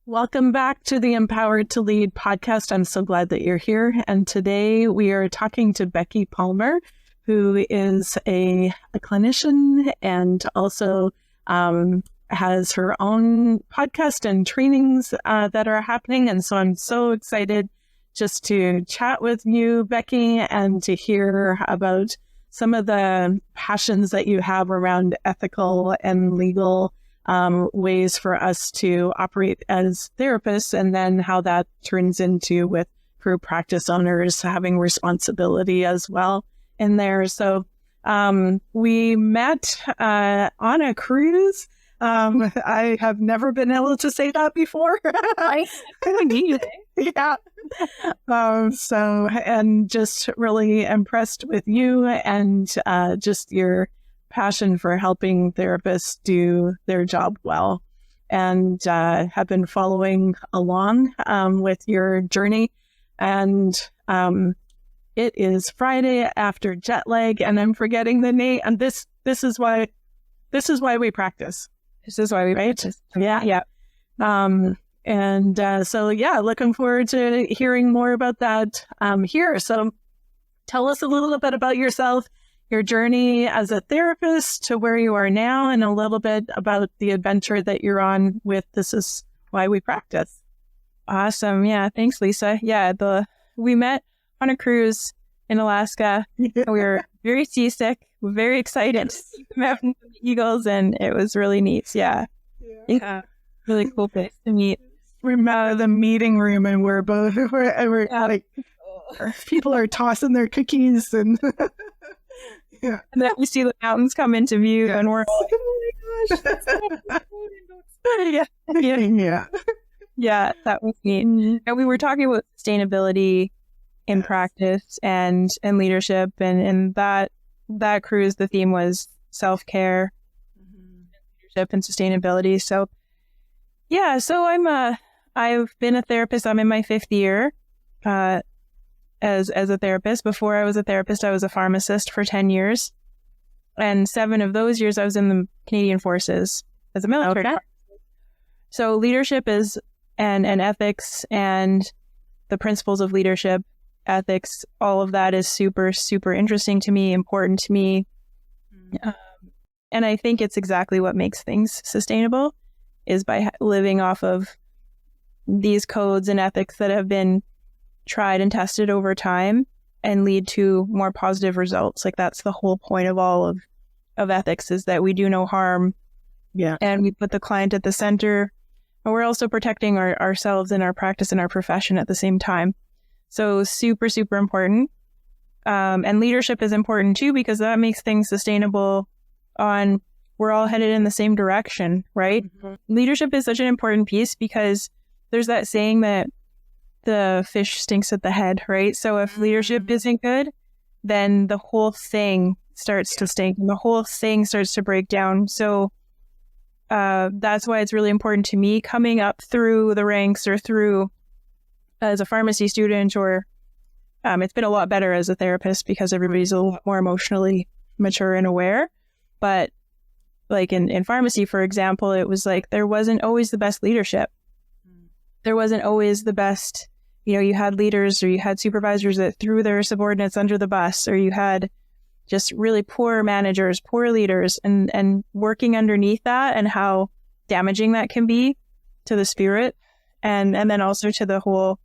Welcome back to the Empowered to Lead podcast. I'm so glad that you're here. And today we are talking to Becky Palmer, who is a clinician and also has her own podcast and trainings that are happening. And so I'm so excited just to chat with you, Becky, and to hear about some of the passions that you have around ethical and legal ways for us to operate as therapists, and then how that turns into with group practice owners having responsibility as well in there. So we met on a cruise. I have never been able to say that before. Yeah. And just really impressed with you and just your passion for helping therapists do their job well, and have been following along with your journey. And it is Friday after jet lag, and I'm forgetting the name. And this is why we practice. This is why we practice. Yeah. So looking forward to hearing more about that here. So tell us a little bit about yourself, your journey as a therapist to where you are now, and a little bit about the adventure that you're on with This Is Why We Practice. Awesome. Yeah. Thanks, Lisa. Yeah. We met on a cruise in Alaska. We were very seasick, very excited to see the mountain eagles, and it was really neat. Yeah. Really cool place to meet. We met in the meeting room, and we're like, people are tossing their cookies and yeah. And then we see the mountains come into view, and we're like, oh my gosh, that's so Yeah, that was neat. And we were talking about sustainability in practice and leadership, and that cruise, the theme was self-care, leadership, and sustainability. So I've been a therapist. I'm in my 5th year as a therapist. Before I was a therapist, I was a pharmacist for 10 years. And 7 of those years I was in the Canadian Forces as a military. Okay. So leadership and ethics and the principles of leadership, ethics, all of that is super, super interesting to me, important to me. And I think it's exactly what makes things sustainable, is by living off of these codes and ethics that have been tried and tested over time and lead to more positive results. Like, that's the whole point of all of ethics, is that we do no harm. Yeah. And we put the client at the center, but we're also protecting ourselves and our practice and our profession at the same time. So super, super important. And leadership is important too, because that makes things sustainable we're all headed in the same direction, right? Mm-hmm. Leadership is such an important piece because there's that saying that the fish stinks at the head, right? So if leadership isn't good, then the whole thing starts to stink and the whole thing starts to break down. So that's why it's really important to me, coming up through the ranks or through as a pharmacy student, or it's been a lot better as a therapist because everybody's a little more emotionally mature and aware. But like in pharmacy, for example, it was like there wasn't always the best leadership. There wasn't always the best, you had leaders or you had supervisors that threw their subordinates under the bus, or you had just really poor managers, poor leaders, and working underneath that, and how damaging that can be to the spirit and then also to the whole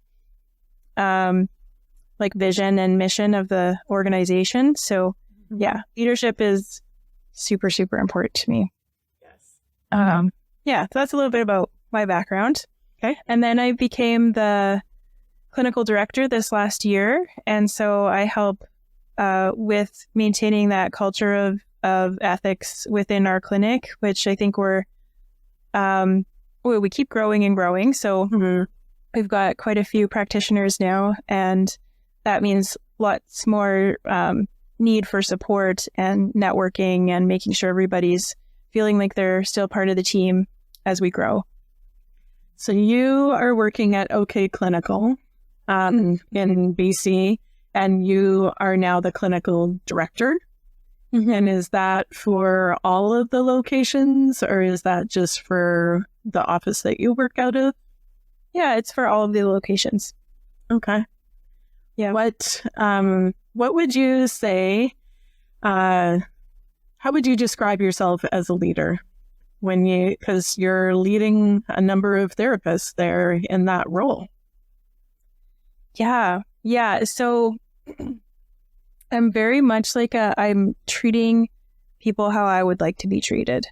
vision and mission of the organization. So leadership is super, super important to me. Yes. So that's a little bit about my background. Okay. And then I became the clinical director this last year. And so I help with maintaining that culture of ethics within our clinic, which I think we keep growing and growing. So we've got quite a few practitioners now, and that means lots more need for support and networking and making sure everybody's feeling like they're still part of the team as we grow. So you are working at OK Clinical in BC, and you are now the clinical director. Mm-hmm. And is that for all of the locations, or is that just for the office that you work out of? Yeah, it's for all of the locations. Okay. Yeah. What would you say, how would you describe yourself as a leader because you're leading a number of therapists there in that role? Yeah. So I'm very much like I'm treating people how I would like to be treated.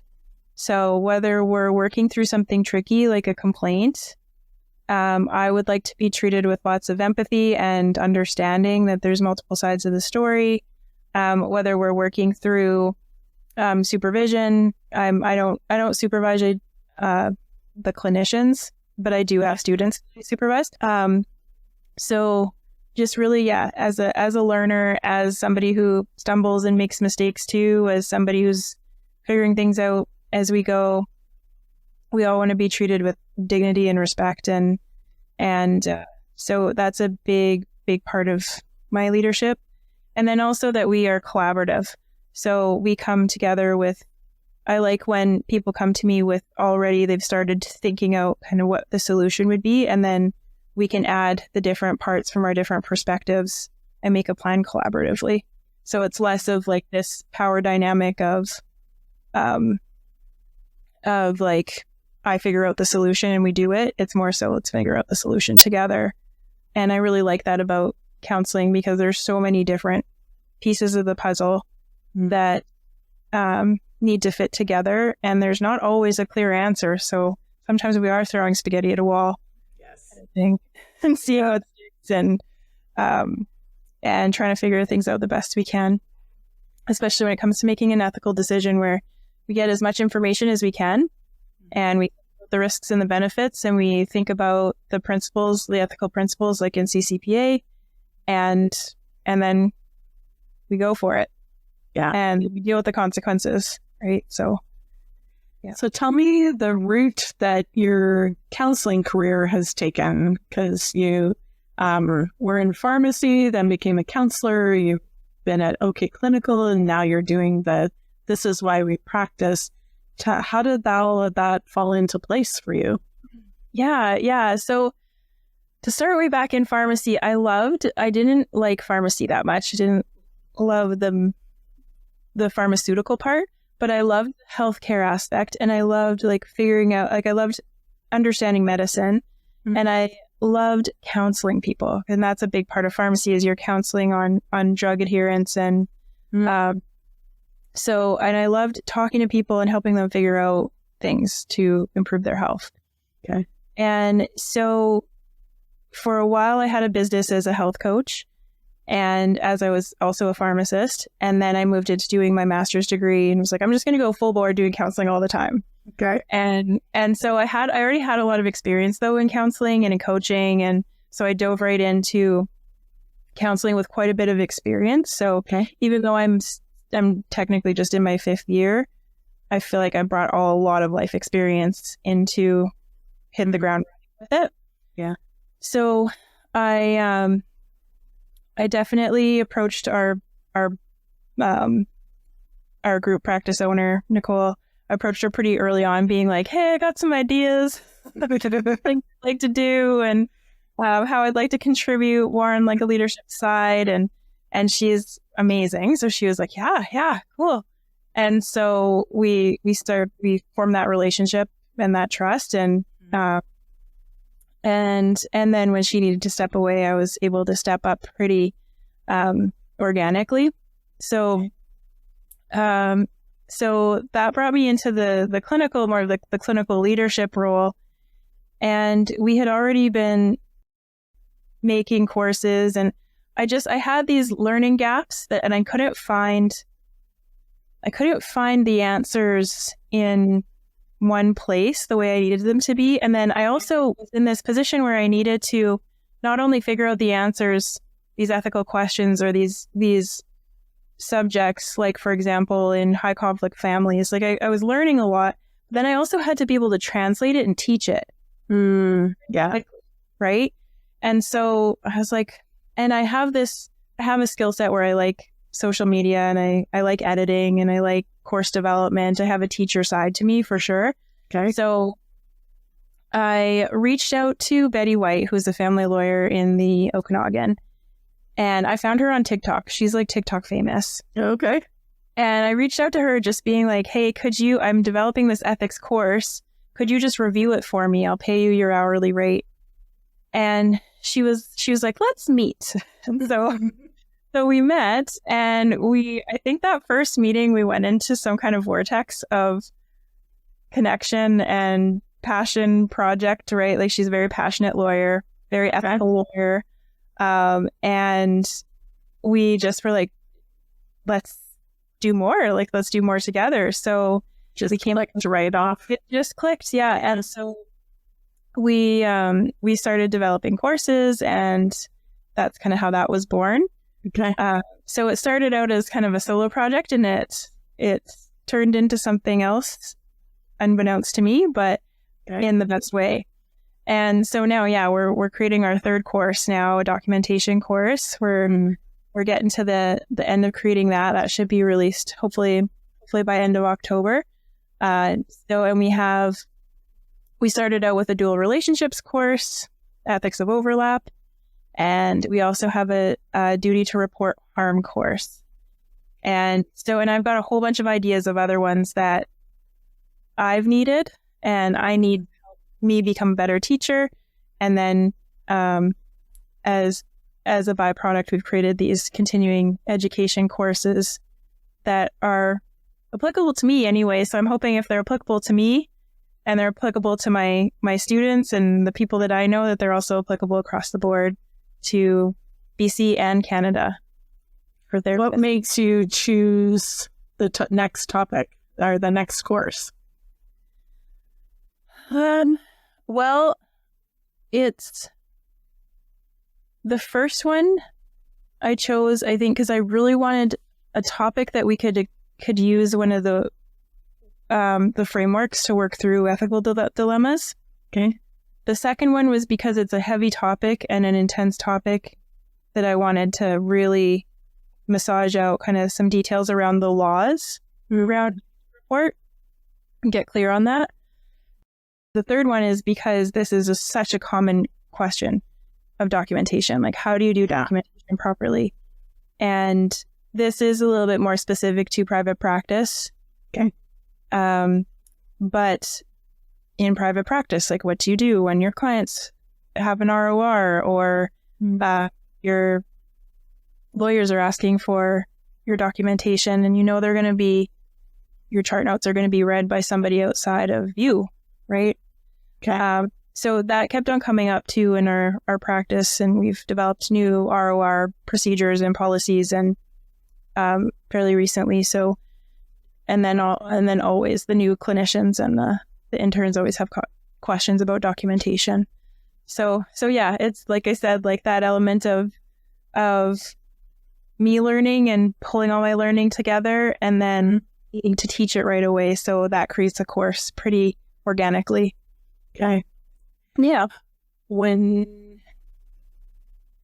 So whether we're working through something tricky like a complaint, I would like to be treated with lots of empathy and understanding that there's multiple sides of the story. Whether we're working through supervision, I don't supervise the clinicians, but I do have students supervised. So just really, as a learner, as somebody who stumbles and makes mistakes too, as somebody who's figuring things out as we go, we all want to be treated with dignity and respect. And so that's a big part of my leadership. And then also that we are collaborative. So we come together I like when people come to me with already, they've started thinking out kind of what the solution would be. And then we can add the different parts from our different perspectives and make a plan collaboratively. So it's less of like this power dynamic of like, I figure out the solution and we do it. It's more so let's figure out the solution together. And I really like that about counseling because there's so many different pieces of the puzzle that need to fit together. And there's not always a clear answer. So sometimes we are throwing spaghetti at a wall. Yes. And see how it sticks and trying to figure things out the best we can, especially when it comes to making an ethical decision where we get as much information as we can and we the risks and the benefits, and we think about the principles, the ethical principles like in CCPA, and then we go for it. Yeah. And we deal with the consequences, right? So, yeah. So tell me the route that your counseling career has taken, because you were in pharmacy, then became a counselor, you've been at OK Clinical, and now you're doing This Is Why We Practice. How did all of that fall into place for you? Yeah. So to start way back in pharmacy, I didn't like pharmacy that much. I didn't love the pharmaceutical part, but I loved the healthcare aspect, and I loved like figuring out, like I loved understanding medicine, and I loved counseling people. And that's a big part of pharmacy is you're counseling on drug adherence and so, and I loved talking to people and helping them figure out things to improve their health. Okay. And so for a while I had a business as a health coach, and as I was also a pharmacist. And then I moved into doing my master's degree and was like, I'm just going to go full bore doing counseling all the time. Okay. And so I already had a lot of experience though in counseling and in coaching. And so I dove right into counseling with quite a bit of experience. So even though I'm technically just in my 5th year, I feel like I brought a lot of life experience into hitting the ground with it. Yeah. So I definitely approached our group practice owner, Nicole. I approached her pretty early on being like, hey, I got some ideas I'd like to do and how I'd like to contribute more on like a leadership side. And she's amazing. So she was like, yeah, cool. And so we formed that relationship and that trust. And then when she needed to step away, I was able to step up pretty organically. So that brought me into the clinical, more of the clinical leadership role. And we had already been making courses, and I had these learning gaps and I couldn't find the answers in one place the way I needed them to be. And then I also was in this position where I needed to not only figure out the answers, these ethical questions or these subjects, like for example, in high conflict families, like I was learning a lot, then I also had to be able to translate it and teach it. Yeah. Right. And so I was like, and I have a skill set where I like social media and I like editing and I like course development. I have a teacher side to me for sure. Okay. So I reached out to Betti White, who's a family lawyer in the Okanagan, and I found her on TikTok. She's like TikTok famous. Okay. And I reached out to her just being like, hey, I'm developing this ethics course. Could you just review it for me? I'll pay you your hourly rate. And she was like, let's meet. So we met, and I think that first meeting we went into some kind of vortex of connection and passion project, right? Like, she's a very passionate lawyer, very ethical lawyer. And we just were like, let's do more. Like, let's do more together. So just came like right off. It just clicked. Yeah. And so we started developing courses, and that's kind of how that was born. Okay. So it started out as kind of a solo project, and it turned into something else unbeknownst to me, but in the best way. And so now, yeah, we're creating our third course now, a documentation course. We're getting to the end of creating that. That should be released hopefully by end of October. And we started out with a dual relationships course, ethics of overlap, and we also have a duty to report harm course. And I've got a whole bunch of ideas of other ones that I've needed, and I need me become a better teacher. And then as a byproduct, we've created these continuing education courses that are applicable to me anyway. So I'm hoping if they're applicable to me and they're applicable to my students and the people that I know, that they're also applicable across the board to BC and Canada. What makes you choose the next topic or the next course? Well, it's the first one I chose, I think, because I really wanted a topic that we could use one of the frameworks to work through ethical dilemmas. Okay. The second one was because it's a heavy topic and an intense topic that I wanted to really massage out kind of some details around the laws around the report and get clear on that. The third one is because this is such a common question of documentation. Like, how do you do documentation properly? And this is a little bit more specific to private practice. Okay. But in private practice, like, what do you do when your clients have an ROR or your lawyers are asking for your documentation, and they're going to be, your chart notes are going to be read by somebody outside of you, right? Okay. So that kept on coming up too in our practice, and we've developed new ROR procedures and policies and fairly recently. So, and then always the new clinicians and the interns always have questions about documentation. So yeah, it's like I said, like that element of me learning and pulling all my learning together, and then needing to teach it right away. So that creates a course pretty organically. Okay. Yeah.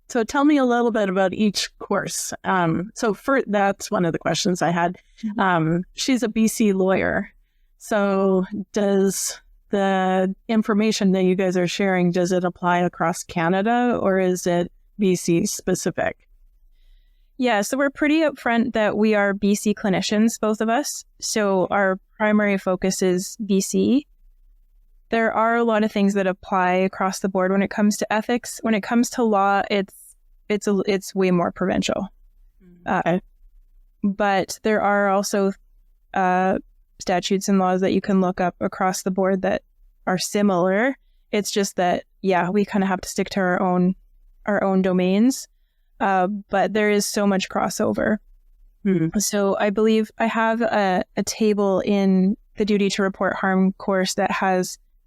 So tell me a little bit about each course. That's one of the questions I had. She's a BC lawyer. So does the information that you guys are sharing, does it apply across Canada, or is it BC specific? Yeah, so we're pretty upfront that we are BC clinicians, both of us. So our primary focus is BC. There are a lot of things that apply across the board when it comes to ethics. When it comes to law, it's way more provincial. But there are also statutes and laws that you can look up across the board that are similar. It's just that, yeah, we kind of have to stick to our own domains. But there is so much crossover. So I believe I have a table in the duty to report harm course that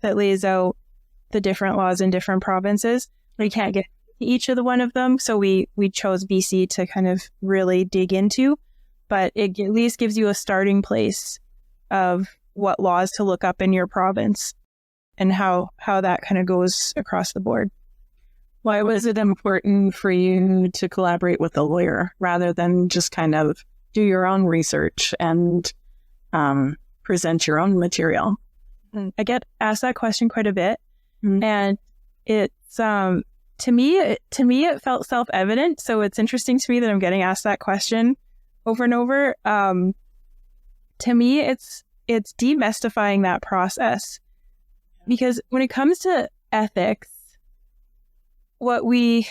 lays out the different laws in different provinces. We can't get each of the one of them, so we chose BC to kind of really dig into, but it at least gives you a starting place of what laws to look up in your province and how that kind of goes across the board. Why was it important for you to collaborate with a lawyer rather than just kind of do your own research and present your own material? I get asked that question quite a bit. And it's to me it felt self-evident. So it's interesting to me that I'm getting asked that question over and over. To me, it's demystifying that process, because when it comes to ethics, what we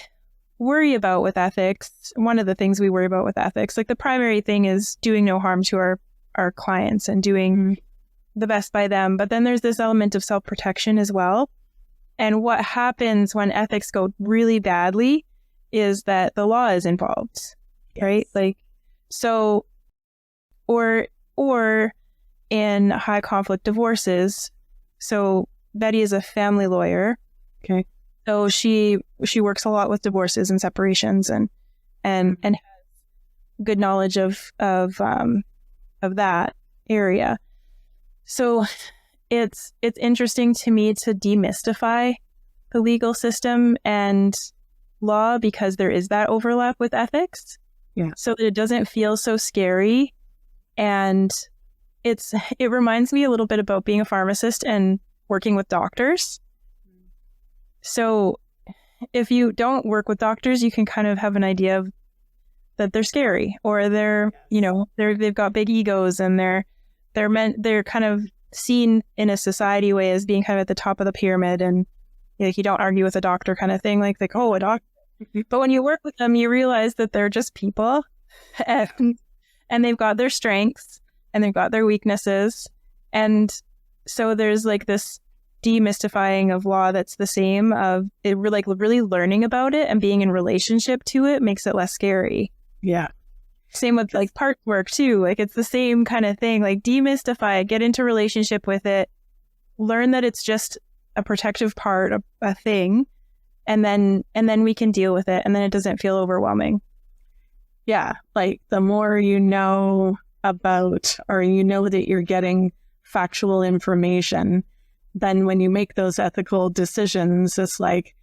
worry about with ethics, one of the things we worry about with ethics, like the primary thing is doing no harm to our clients and doing the best by them. But then there's this element of self-protection as well. And what happens when ethics go really badly is that the law is involved, right? Like, so, or in high conflict divorces. So Betti is a family lawyer. Okay. So she works a lot with divorces and separations and has good knowledge of that area. So it's interesting to me to demystify the legal system and law, because there is that overlap with ethics. Yeah. So that it doesn't feel so scary. And it reminds me a little bit about being a pharmacist and working with doctors. So if you don't work with doctors, you can kind of have an idea of that they're scary, or they've got big egos, and they're kind of seen in a society way as being kind of at the top of the pyramid, and like you don't argue with a doctor kind of thing, like oh, a doctor. But when you work with them, you realize that they're just people, and they've got their strengths and they've got their weaknesses, and so there's like this demystifying of law that's the same of it, like really learning about it and being in relationship to it makes it less scary. Yeah. Same with like part work too. Like it's the same kind of thing, like demystify it, get into relationship with it, learn that it's just a protective part of a thing, and then we can deal with it, and then it doesn't feel overwhelming. Yeah. Like the more you know about, or you know that you're getting factual information, then when you make those ethical decisions, it's like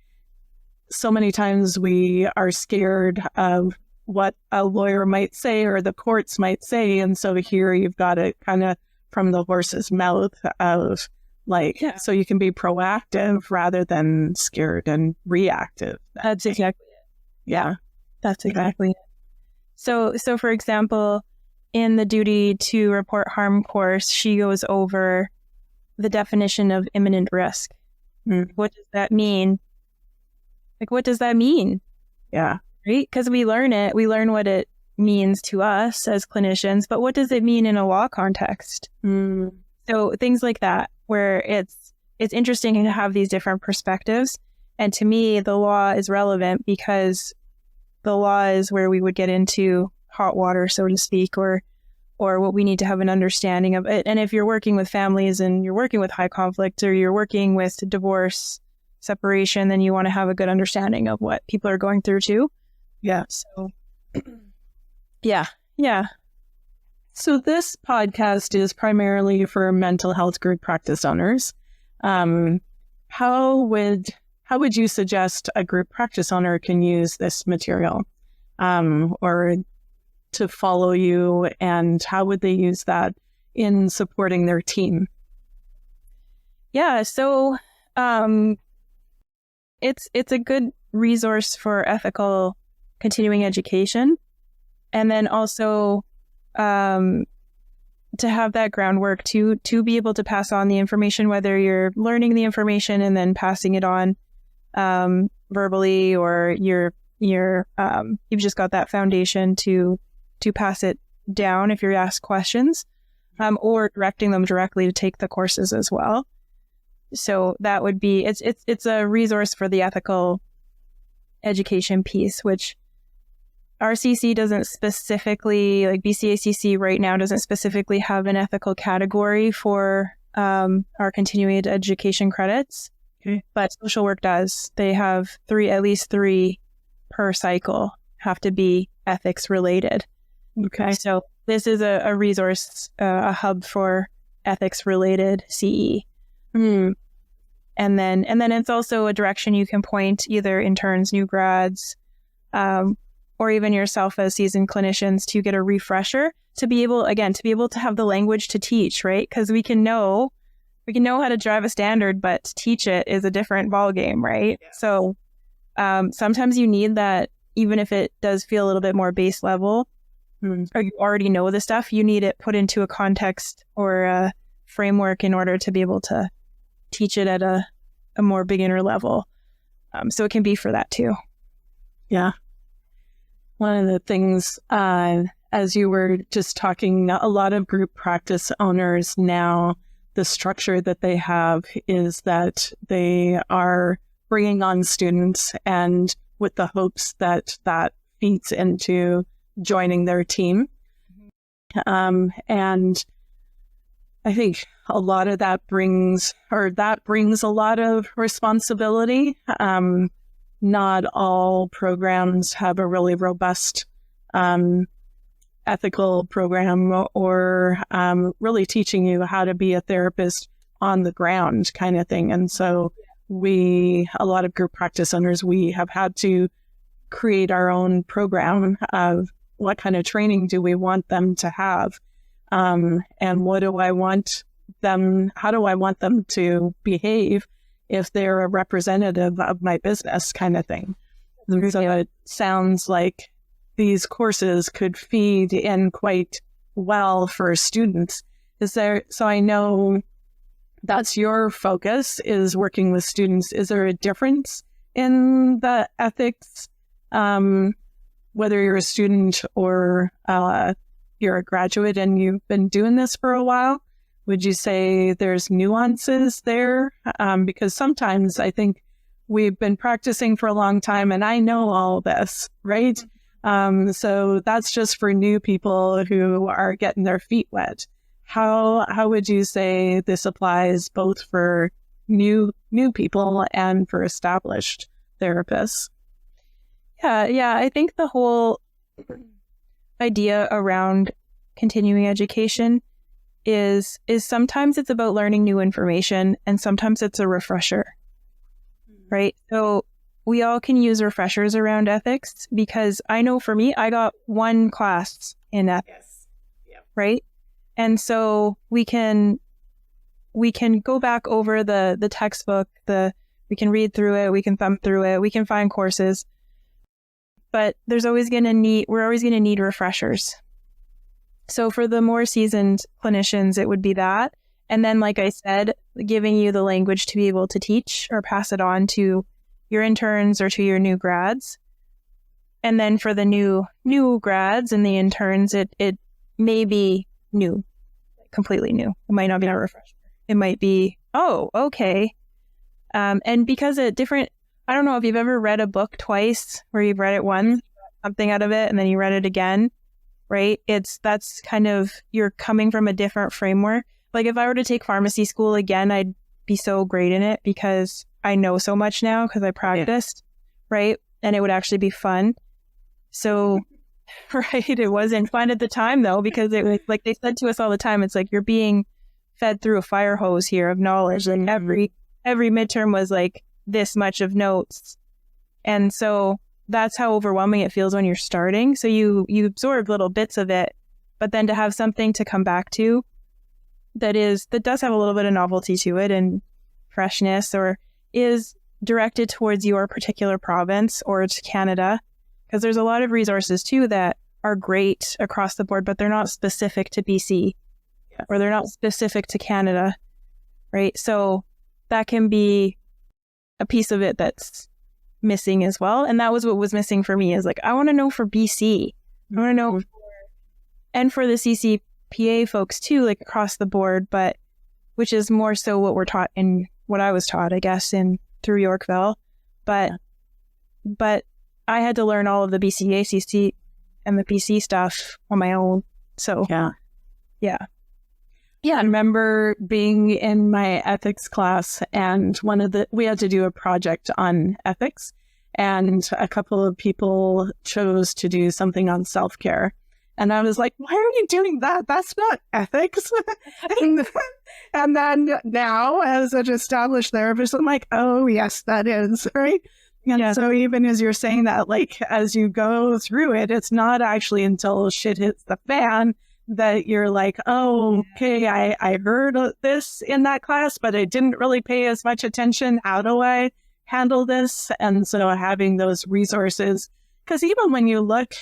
so many times we are scared of what a lawyer might say or the courts might say. And so here you've got it kind of from the horse's mouth of like, so you can be proactive rather than scared and reactive. That's exactly it. Yeah, that's exactly it. So for example, in the duty to report harm course, she goes over the definition of imminent risk. What does that mean? Like, what does that mean? Yeah. Right? Because we learn what it means to us as clinicians, but what does it mean in a law context? So things like that, where it's interesting to have these different perspectives. And to me, the law is relevant because the law is where we would get into hot water, so to speak, or what we need to have an understanding of it. And if you're working with families and you're working with high conflict, or you're working with divorce, separation, then you want to have a good understanding of what people are going through too. Yeah. So, yeah. So this podcast is primarily for mental health group practice owners. How would you suggest a group practice owner can use this material, or to follow you, and how would they use that in supporting their team? Yeah, so it's a good resource for ethical continuing education, and then also to have that groundwork to be able to pass on the information, whether you're learning the information and then passing it on verbally, or you've just got that foundation to pass it down if you're asked questions, or directing them directly to take the courses as well. So that would be, it's a resource for the ethical education piece, which RCC doesn't specifically, like BCACC right now doesn't specifically have an ethical category for our continuing education credits, but social work does. They have at least three per cycle have to be ethics related. Okay. So this is a resource, a hub for ethics related CE. And then it's also a direction you can point either interns, new grads, or even yourself as seasoned clinicians to get a refresher, to be able to have the language to teach, right? Because we can know we can know how to drive a standard, but to teach it is a different ballgame, right? Yeah. So sometimes you need that, even if it does feel a little bit more base level, or you already know the stuff, you need it put into a context or a framework in order to be able to teach it at a more beginner level. So it can be for that too. Yeah. One of the things, as you were just talking, a lot of group practice owners now, the structure that they have is that they are bringing on students and with the hopes that that feeds into joining their team. And I think a lot of that brings a lot of responsibility. Not all programs have a really robust ethical program or really teaching you how to be a therapist on the ground kind of thing. And so a lot of group practice owners, we have had to create our own program of what kind of training do we want them to have? And how do I want them to behave if they're a representative of my business kind of thing? So it sounds like these courses could feed in quite well for students. So I know that's your focus, is working with students. Is there a difference in the ethics, whether you're a student or you're a graduate and you've been doing this for a while? Would you say there's nuances there? Because sometimes I think we've been practicing for a long time and I know all this, right? So that's just for new people who are getting their feet wet. How would you say this applies both for new people and for established therapists? Yeah. I think the whole idea around continuing education is sometimes it's about learning new information and sometimes it's a refresher, right? So we all can use refreshers around ethics, because I know for me, I got one class in ethics, right? And so we can go back over the textbook, we can read through it, we can thumb through it, we can find courses, but we're always going to need refreshers. So for the more seasoned clinicians, it would be that. And then, like I said, giving you the language to be able to teach or pass it on to your interns or to your new grads. And then for the new grads and the interns, it may be new, completely new. It might not be a refresher. It might be, oh, okay. And because I don't know if you've ever read a book twice, where you've read it once, something out of it, and then you read it again, right? That's kind of, you're coming from a different framework. Like if I were to take pharmacy school again, I'd be so great in it because I know so much now because I practiced, right? And it would actually be fun. So, right, it wasn't fun at the time though, because it was like they said to us all the time, it's like you're being fed through a fire hose here of knowledge. And every midterm was like this much of notes. And so that's how overwhelming it feels when you're starting. So you absorb little bits of it, but then to have something to come back to that does have a little bit of novelty to it and freshness, or is directed towards your particular province or to Canada, because there's a lot of resources too that are great across the board, but they're not specific to BC or they're not specific to Canada, right? So that can be a piece of it that's missing as well. And that was what was missing for me, is like, I want to know for BC. I want to know and for the CCPA folks too, like across the board, but which is more so what we're taught in what I was taught, I guess, through Yorkville. But I had to learn all of the BC ACC and the BC stuff on my own. So yeah. I remember being in my ethics class, and we had to do a project on ethics, and a couple of people chose to do something on self-care. And I was like, why are you doing that? That's not ethics. And then now, as an established therapist, I'm like, oh, yes, that is, right? And so even as you're saying that, like, as you go through it, it's not actually until shit hits the fan that you're like, oh, okay, I heard this in that class, but I didn't really pay as much attention. How do I handle this? And so having those resources, because even when you look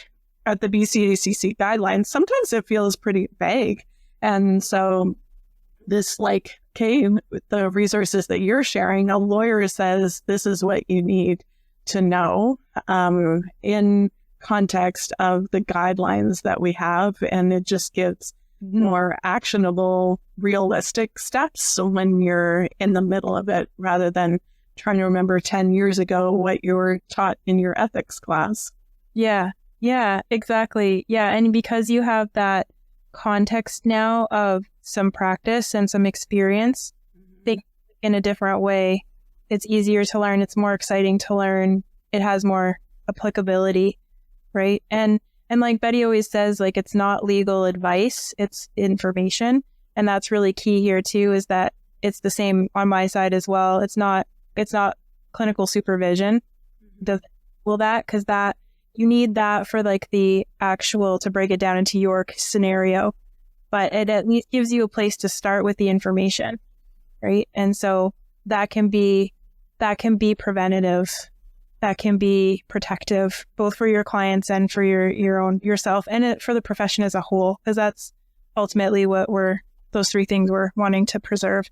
at the BCACC guidelines, sometimes it feels pretty vague. And so this, like, okay, the resources that you're sharing, a lawyer says this is what you need to know in context of the guidelines that we have. And it just gives more actionable, realistic steps when you're in the middle of it, rather than trying to remember 10 years ago what you were taught in your ethics class. Yeah, exactly. Yeah, and because you have that context now of some practice and some experience, think in a different way. It's easier to learn. It's more exciting to learn. It has more applicability, right? And like Betti always says, like, it's not legal advice, it's information. And that's really key here too, is that it's the same on my side as well. It's not clinical supervision. Because that you need that for like the actual, to break it down into your scenario, but it at least gives you a place to start with the information, right? And so that can be preventative, that can be protective, both for your clients and for your own yourself, and for the profession as a whole, because that's ultimately what those three things we're wanting to preserve.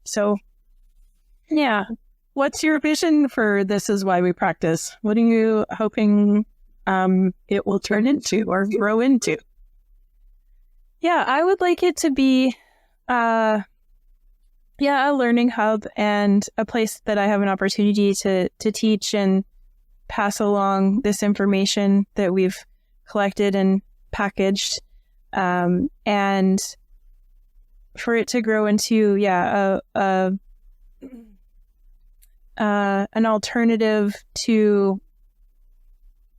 So, yeah. What's your vision for This Is Why We Practice? What are you hoping it will turn into or grow into? Yeah, I would like it to be a learning hub and a place that I have an opportunity to teach and pass along this information that we've collected and packaged, and for it to grow into an alternative to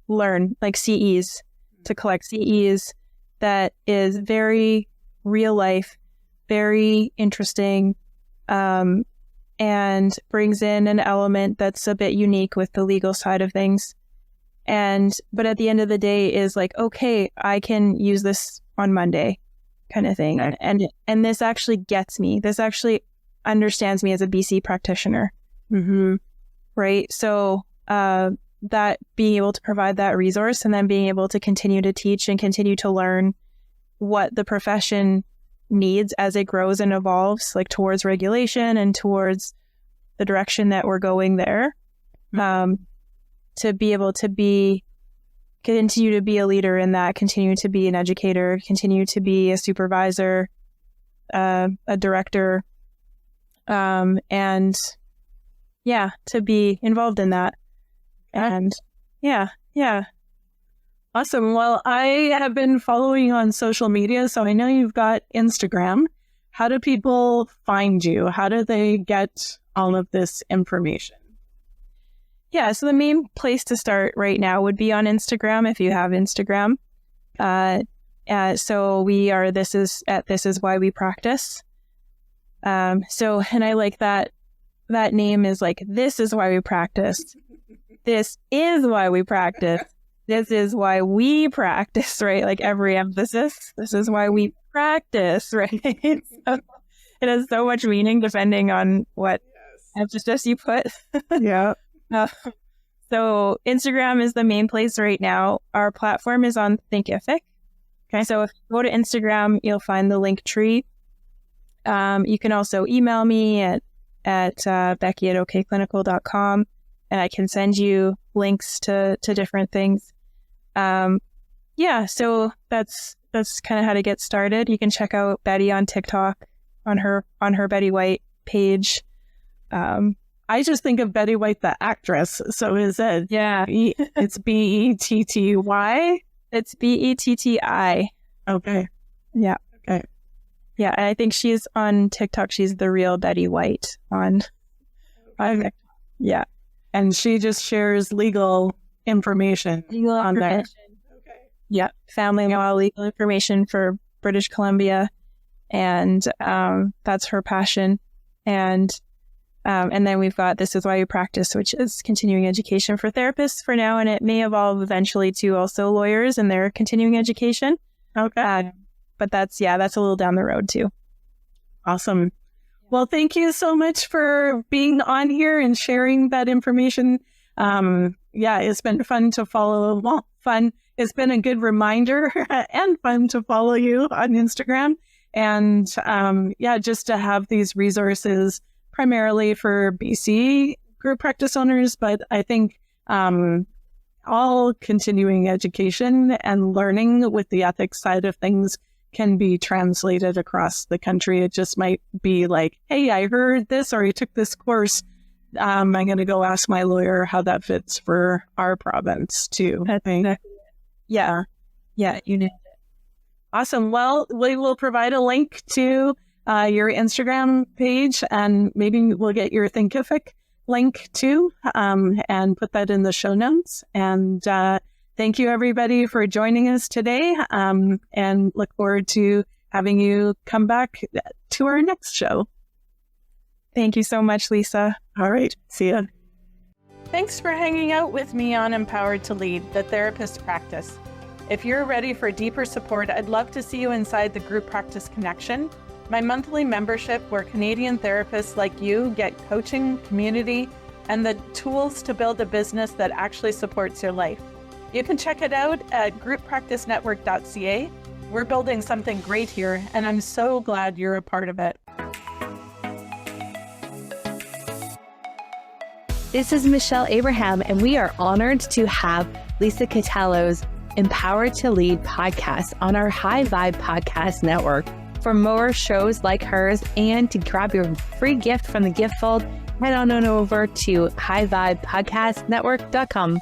learn, like CEs, to collect CEs that is very real life, very interesting, and brings in an element that's a bit unique with the legal side of things. But at the end of the day is like, okay, I can use this on Monday kind of thing. Right. And this actually gets me. This actually understands me as a BC practitioner. Mm-hmm. Right. So that being able to provide that resource, and then being able to continue to teach and continue to learn what the profession needs as it grows and evolves, like towards regulation and towards the direction that we're going there, to be able to continue to be a leader in that, continue to be an educator, continue to be a supervisor, a director, and to be involved in that. And yeah. Awesome. Well, I have been following on social media, so I know you've got Instagram. How do people find you? How do they get all of this information? Yeah, so the main place to start right now would be on Instagram, if you have Instagram. So we are This Is Why We Practice. And I like that name is like, this is why we practice. This is why we practice. This is why we practice, right? Like every emphasis. This is why we practice, right? So it has so much meaning depending on what emphasis you put. Yeah. So Instagram is the main place right now. Our platform is on Thinkific. Okay. So if you go to Instagram, you'll find the link tree. You can also email me at Becky@okclinical.com, and I can send you links to different things. So that's kind of how to get started. You can check out Betti on TikTok on her Betti White page. I just think of Betti White, the actress. So is it? Yeah. It's Betty? It's Betti. Okay. Yeah. Okay. Yeah, and I think she's on TikTok. She's the real Betti White on TikTok. Yeah. And she just shares legal information on there. Okay. Yeah, family law, legal information for British Columbia, and that's her passion. And then we've got This Is Why You Practice, which is continuing education for therapists for now, and it may evolve eventually to also lawyers and their continuing education. Okay. But that's a little down the road too. Awesome. Well, thank you so much for being on here and sharing that information. It's been fun to follow. Well, fun. It's been a good reminder and fun to follow you on Instagram. And just to have these resources primarily for BC group practice owners, but I think all continuing education and learning with the ethics side of things can be translated across the country. It just might be like, hey, I heard this or I took this course. I'm going to go ask my lawyer how that fits for our province too. Yeah, you nailed it. Awesome. Well, we will provide a link to your Instagram page, and maybe we'll get your Thinkific link too, and put that in the show notes. And thank you, everybody, for joining us today, and look forward to having you come back to our next show. Thank you so much, Lisa. All right. See ya. Thanks for hanging out with me on Empowered to Lead, the therapist practice. If you're ready for deeper support, I'd love to see you inside the Group Practice Connection, my monthly membership where Canadian therapists like you get coaching, community, and the tools to build a business that actually supports your life. You can check it out at grouppracticenetwork.ca. We're building something great here, and I'm so glad you're a part of it. This is Michelle Abraham, and we are honored to have Lisa Catallo's Empowered to Lead podcast on our High Vibe Podcast Network. For more shows like hers and to grab your free gift from the gift fold, head on over to highvibepodcastnetwork.com.